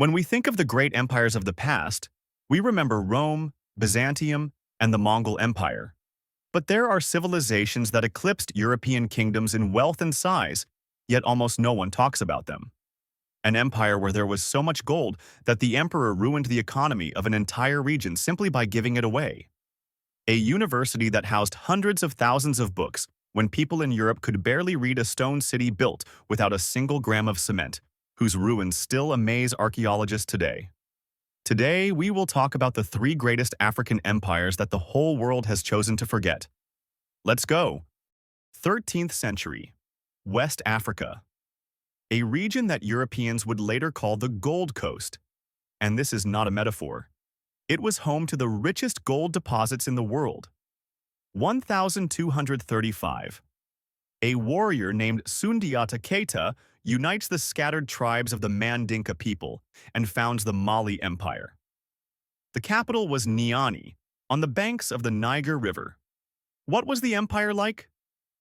When we think of the great empires of the past, we remember Rome, Byzantium, and the Mongol Empire. But there are civilizations that eclipsed European kingdoms in wealth and size, yet almost no one talks about them. An empire where there was so much gold that the emperor ruined the economy of an entire region simply by giving it away. A university that housed hundreds of thousands of books when people in Europe could barely read a stone city built without a single gram of cement, whose ruins still amaze archaeologists today. Today, we will talk about the three greatest African empires that the whole world has chosen to forget. Let's go! 13th century, West Africa, a region that Europeans would later call the Gold Coast. And this is not a metaphor. It was home to the richest gold deposits in the world. 1235. A warrior named Sundiata Keita unites the scattered tribes of the Mandinka people and founds the Mali Empire. The capital was Niani, on the banks of the Niger River. What was the empire like?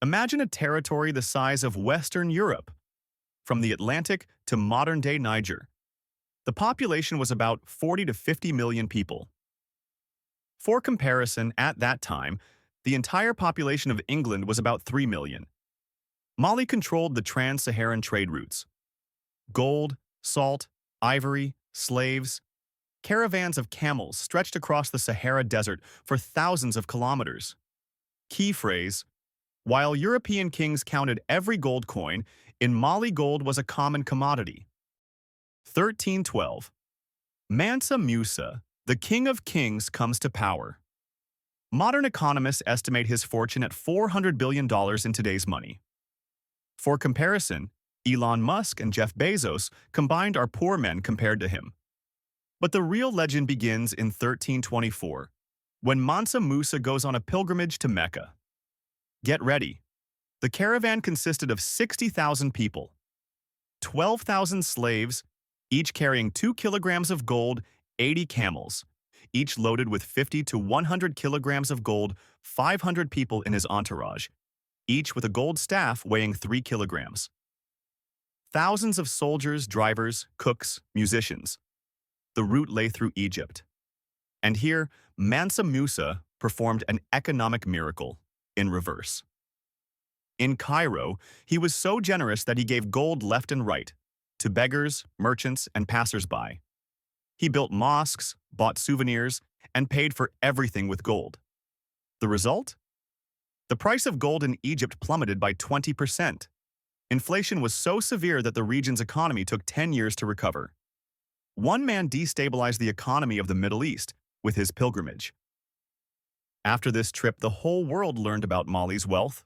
Imagine a territory the size of Western Europe, from the Atlantic to modern-day Niger. The population was about 40 to 50 million people. For comparison, at that time, the entire population of England was about 3 million. Mali controlled the trans-Saharan trade routes. Gold, salt, ivory, slaves. Caravans of camels stretched across the Sahara Desert for thousands of kilometers. Key phrase: while European kings counted every gold coin, in Mali gold was a common commodity. 1312. Mansa Musa, the king of kings, comes to power. Modern economists estimate his fortune at $400 billion in today's money. For comparison, Elon Musk and Jeff Bezos combined are poor men compared to him. But the real legend begins in 1324, when Mansa Musa goes on a pilgrimage to Mecca. Get ready. The caravan consisted of 60,000 people, 12,000 slaves, each carrying 2 kilograms of gold, 80 camels, each loaded with 50 to 100 kilograms of gold, 500 people in his entourage, each with a gold staff weighing 3 kilograms. Thousands of soldiers, drivers, cooks, musicians. The route lay through Egypt. And here, Mansa Musa performed an economic miracle in reverse. In Cairo, he was so generous that he gave gold left and right to beggars, merchants, and passers-by. He built mosques, bought souvenirs, and paid for everything with gold. The result? The price of gold in Egypt plummeted by 20%. Inflation was so severe that the region's economy took 10 years to recover. One man destabilized the economy of the Middle East with his pilgrimage. After this trip, the whole world learned about Mali's wealth.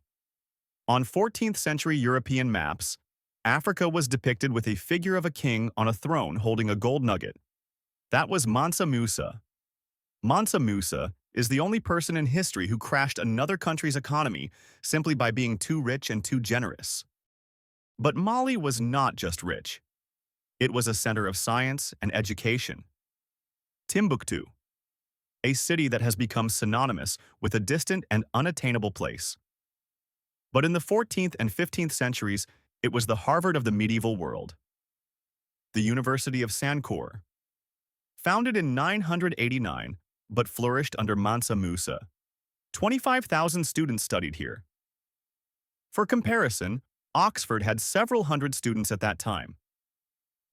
On 14th century European maps, Africa was depicted with a figure of a king on a throne holding a gold nugget. That was Mansa Musa. Mansa Musa is the only person in history who crashed another country's economy simply by being too rich and too generous. But Mali was not just rich. It was a center of science and education. Timbuktu, a city that has become synonymous with a distant and unattainable place. But in the 14th and 15th centuries, it was the Harvard of the medieval world. The University of Sankore, founded in 989, but flourished under Mansa Musa. 25,000 students studied here. For comparison, Oxford had several hundred students at that time.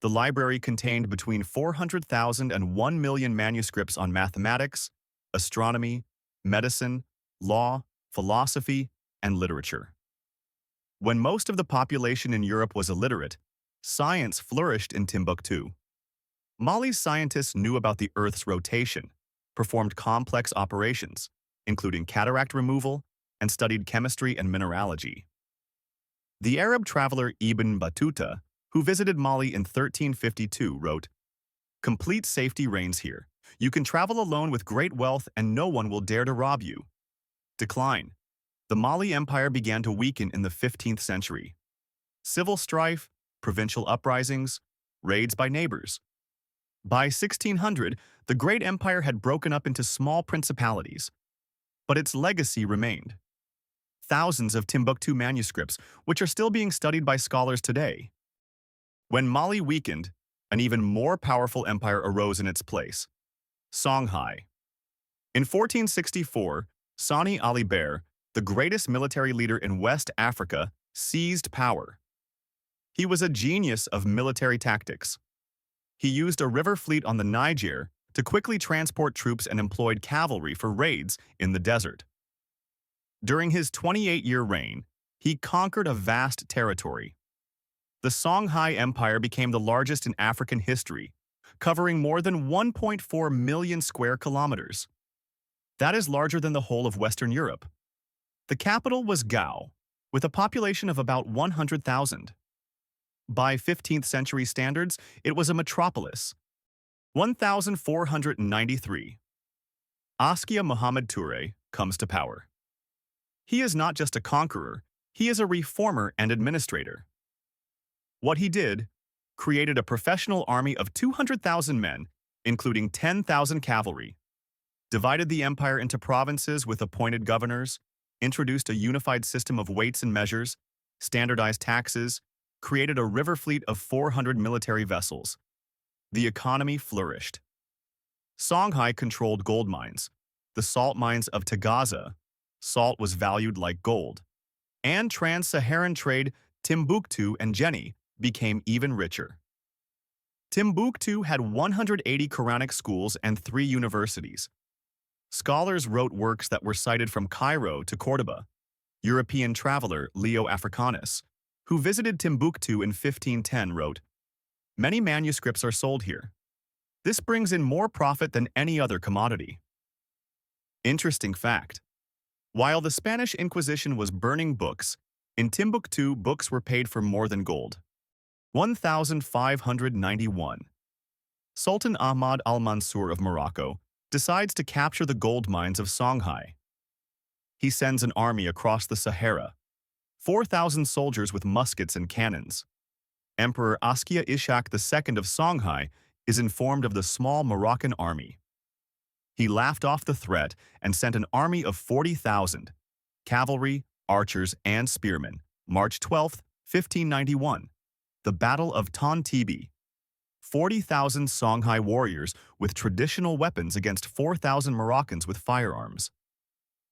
The library contained between 400,000 and 1 million manuscripts on mathematics, astronomy, medicine, law, philosophy, and literature. When most of the population in Europe was illiterate, science flourished in Timbuktu. Mali's scientists knew about the Earth's rotation, performed complex operations, including cataract removal, and studied chemistry and mineralogy. The Arab traveler Ibn Battuta, who visited Mali in 1352, wrote, "Complete safety reigns here. You can travel alone with great wealth and no one will dare to rob you." Decline. The Mali Empire began to weaken in the 15th century. Civil strife, provincial uprisings, raids by neighbors. By 1600, the great empire had broken up into small principalities, but its legacy remained. Thousands of Timbuktu manuscripts, which are still being studied by scholars today. When Mali weakened, An even more powerful empire arose in its place, Songhai. In 1464, Sani Ali Bey, the greatest military leader in West Africa, seized power. He was a genius of military tactics. He used a river fleet on the Niger to quickly transport troops and employed cavalry for raids in the desert. During his 28-year reign, he conquered a vast territory. The Songhai Empire became the largest in African history, covering more than 1.4 million square kilometers. That is larger than the whole of Western Europe. The capital was Gao, with a population of about 100,000. By 15th century standards, it was a metropolis. 1493. Askia Muhammad Touré comes to power. He is not just a conqueror, he is a reformer and administrator. What he did, created a professional army of 200,000 men, including 10,000 cavalry, divided the empire into provinces with appointed governors, introduced a unified system of weights and measures, standardized taxes, created a river fleet of 400 military vessels. The economy flourished. Songhai controlled gold mines, the salt mines of Tagaza. Salt was valued like gold. And trans-Saharan trade, Timbuktu and Jenny, became even richer. Timbuktu had 180 Quranic schools and 3 universities. Scholars wrote works that were cited from Cairo to Cordoba. European traveler Leo Africanus, who visited Timbuktu in 1510, wrote, "Many manuscripts are sold here. This brings in more profit than any other commodity." Interesting fact. While the Spanish Inquisition was burning books, in Timbuktu books were paid for more than gold. 1591. Sultan Ahmad al-Mansur of Morocco decides to capture the gold mines of Songhai. He sends an army across the Sahara, 4,000 soldiers with muskets and cannons. Emperor Askia Ishak II of Songhai is informed of the small Moroccan army. He laughed off the threat and sent an army of 40,000, cavalry, archers, and spearmen, March 12, 1591. The Battle of Tontibi. 40,000 Songhai warriors with traditional weapons against 4,000 Moroccans with firearms.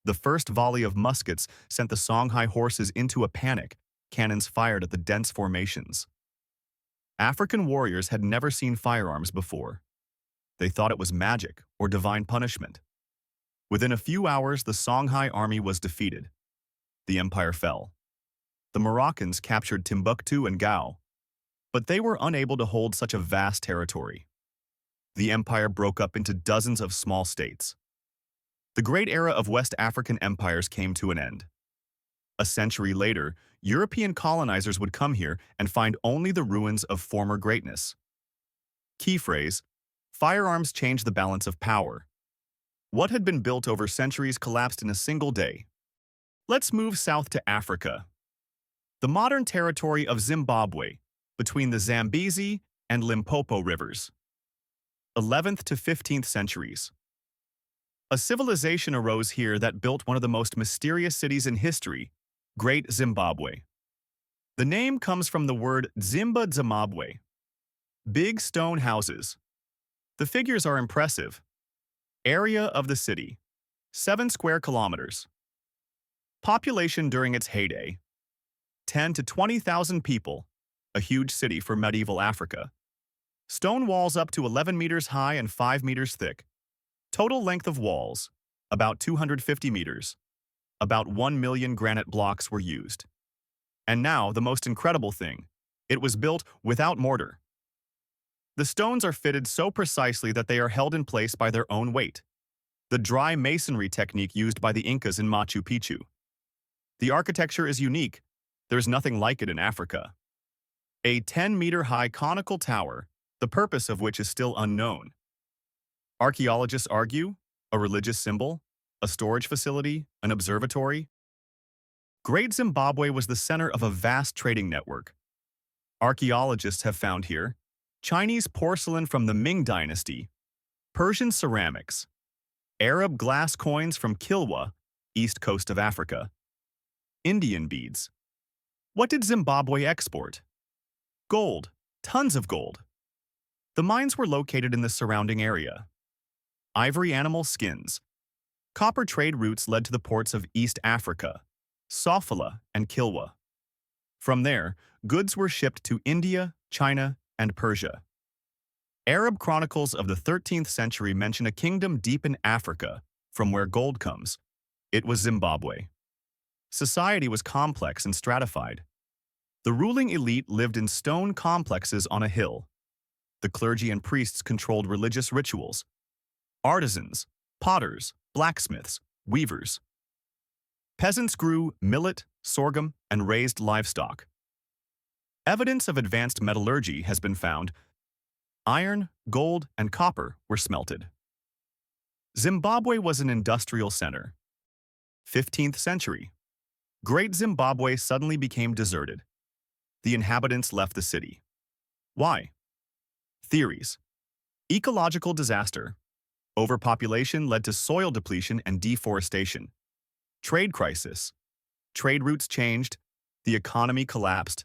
The first volley of muskets sent the Songhai horses into a panic, cannons fired at the dense formations. African warriors had never seen firearms before. They thought it was magic or divine punishment. Within a few hours, the Songhai army was defeated. The empire fell. The Moroccans captured Timbuktu and Gao, but they were unable to hold such a vast territory. The empire broke up into dozens of small states. The great era of West African empires came to an end. A century later, European colonizers would come here and find only the ruins of former greatness. Key phrase: firearms changed the balance of power. What had been built over centuries collapsed in a single day. Let's move south to Africa. The modern territory of Zimbabwe, between the Zambezi and Limpopo rivers. 11th to 15th centuries. A civilization arose here that built one of the most mysterious cities in history, Great Zimbabwe. The name comes from the word Zimba Zimbabwe. Big stone houses. The figures are impressive. Area of the city, 7 square kilometers. Population during its heyday, 10 to 20,000 people, a huge city for medieval Africa. Stone walls up to 11 meters high and 5 meters thick. Total length of walls, about 250 meters. About 1 million granite blocks were used. And now, the most incredible thing, it was built without mortar. The stones are fitted so precisely that they are held in place by their own weight. The dry masonry technique used by the Incas in Machu Picchu. The architecture is unique. There's nothing like it in Africa. A 10-meter-high conical tower, the purpose of which is still unknown. Archaeologists argue, a religious symbol, a storage facility, an observatory. Great Zimbabwe was the center of a vast trading network. Archaeologists have found here Chinese porcelain from the Ming Dynasty, Persian ceramics, Arab glass coins from Kilwa, east coast of Africa, Indian beads. What did Zimbabwe export? Gold, tons of gold. The mines were located in the surrounding area. Ivory animal skins. Copper trade routes led to the ports of East Africa, Sofala, and Kilwa. From there, goods were shipped to India, China, and Persia. Arab chronicles of the 13th century mention a kingdom deep in Africa, from where gold comes. It was Zimbabwe. Society was complex and stratified. The ruling elite lived in stone complexes on a hill. The clergy and priests controlled religious rituals. Artisans, potters, blacksmiths, weavers. Peasants grew millet, sorghum, and raised livestock. Evidence of advanced metallurgy has been found. Iron, gold, and copper were smelted. Zimbabwe was an industrial center. 15th century. Great Zimbabwe suddenly became deserted. The inhabitants left the city. Why? Theories. Ecological disaster. Overpopulation led to soil depletion and deforestation. Trade crisis. Trade routes changed. The economy collapsed.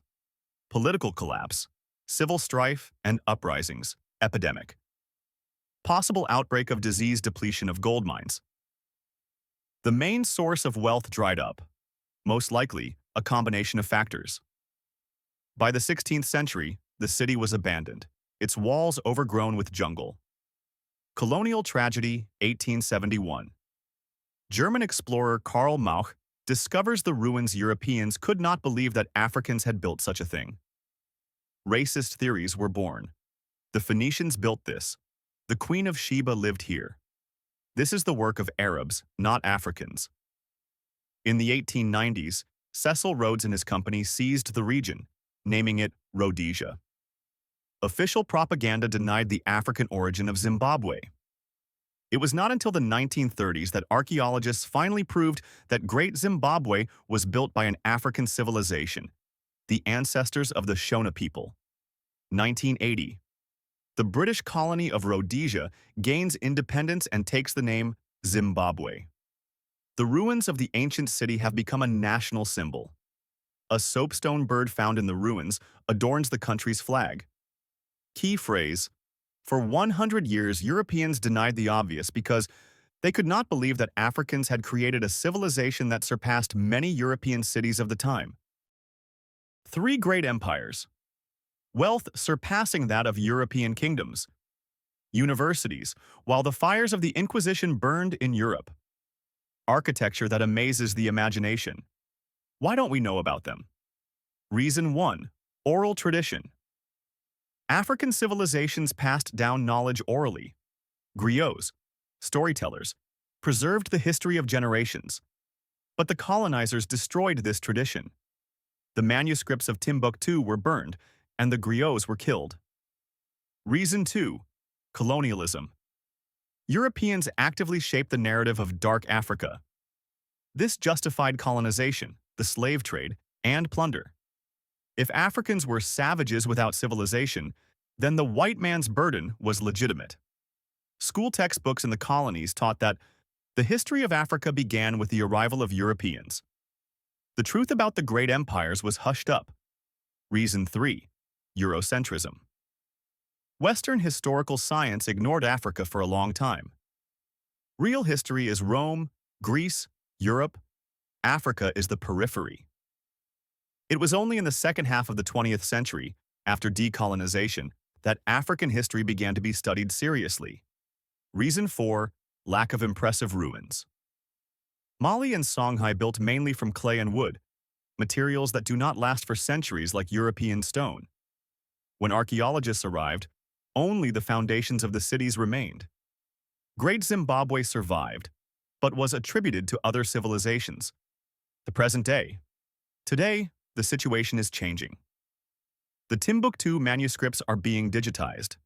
Political collapse. Civil strife and uprisings. Epidemic. Possible outbreak of disease, depletion of gold mines. The main source of wealth dried up. Most likely, a combination of factors. By the 16th century, the city was abandoned, its walls overgrown with jungle. Colonial tragedy, 1871. German explorer Karl Mauch discovers the ruins. Europeans could not believe that Africans had built such a thing. Racist theories were born. The Phoenicians built this. The Queen of Sheba lived here. This is the work of Arabs, not Africans. In the 1890s, Cecil Rhodes and his company seized the region, naming it Rhodesia. Official propaganda denied the African origin of Zimbabwe. It was not until the 1930s that archaeologists finally proved that Great Zimbabwe was built by an African civilization, the ancestors of the Shona people. 1980. The British colony of Rhodesia gains independence and takes the name Zimbabwe. The ruins of the ancient city have become a national symbol. A soapstone bird found in the ruins adorns the country's flag. Key phrase: for 100 years, Europeans denied the obvious because they could not believe that Africans had created a civilization that surpassed many European cities of the time. 3 great empires. Wealth surpassing that of European kingdoms. Universities, while the fires of the Inquisition burned in Europe. Architecture that amazes the imagination. Why don't we know about them? Reason 1. Oral tradition. African civilizations passed down knowledge orally. Griots, storytellers, preserved the history of generations. But the colonizers destroyed this tradition. The manuscripts of Timbuktu were burned, and the griots were killed. Reason 2. Colonialism. Europeans actively shaped the narrative of Dark Africa. This justified colonization, the slave trade, and plunder. If Africans were savages without civilization, then the white man's burden was legitimate. School textbooks in the colonies taught that the history of Africa began with the arrival of Europeans. The truth about the great empires was hushed up. Reason 3. Eurocentrism. Western historical science ignored Africa for a long time. Real history is Rome, Greece, Europe. Africa is the periphery. It was only in the second half of the 20th century, after decolonization, that African history began to be studied seriously. Reason 4. Lack of impressive ruins. Mali and Songhai built mainly from clay and wood, materials that do not last for centuries like European stone. When archaeologists arrived, only the foundations of the cities remained. Great Zimbabwe survived, but was attributed to other civilizations. The present day. Today, the situation is changing. The Timbuktu manuscripts are being digitized.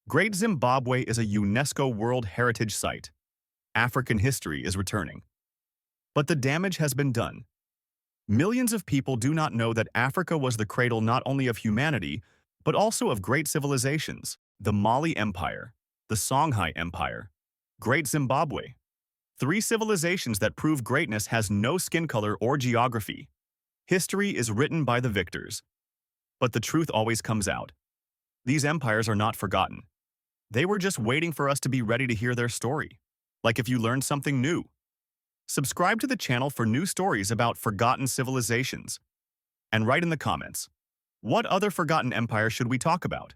Great Zimbabwe is a UNESCO World Heritage Site. African history is returning. But the damage has been done. Millions of people do not know that Africa was the cradle not only of humanity, but also of great civilizations: the Mali Empire, the Songhai Empire, Great Zimbabwe. 3 civilizations that prove greatness has no skin color or geography. History is written by the victors. But the truth always comes out. These empires are not forgotten. They were just waiting for us to be ready to hear their story. Like if you learned something new. Subscribe to the channel for new stories about forgotten civilizations. And write in the comments, what other forgotten empire should we talk about?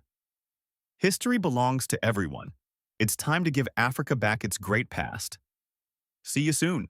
History belongs to everyone. It's time to give Africa back its great past. See you soon.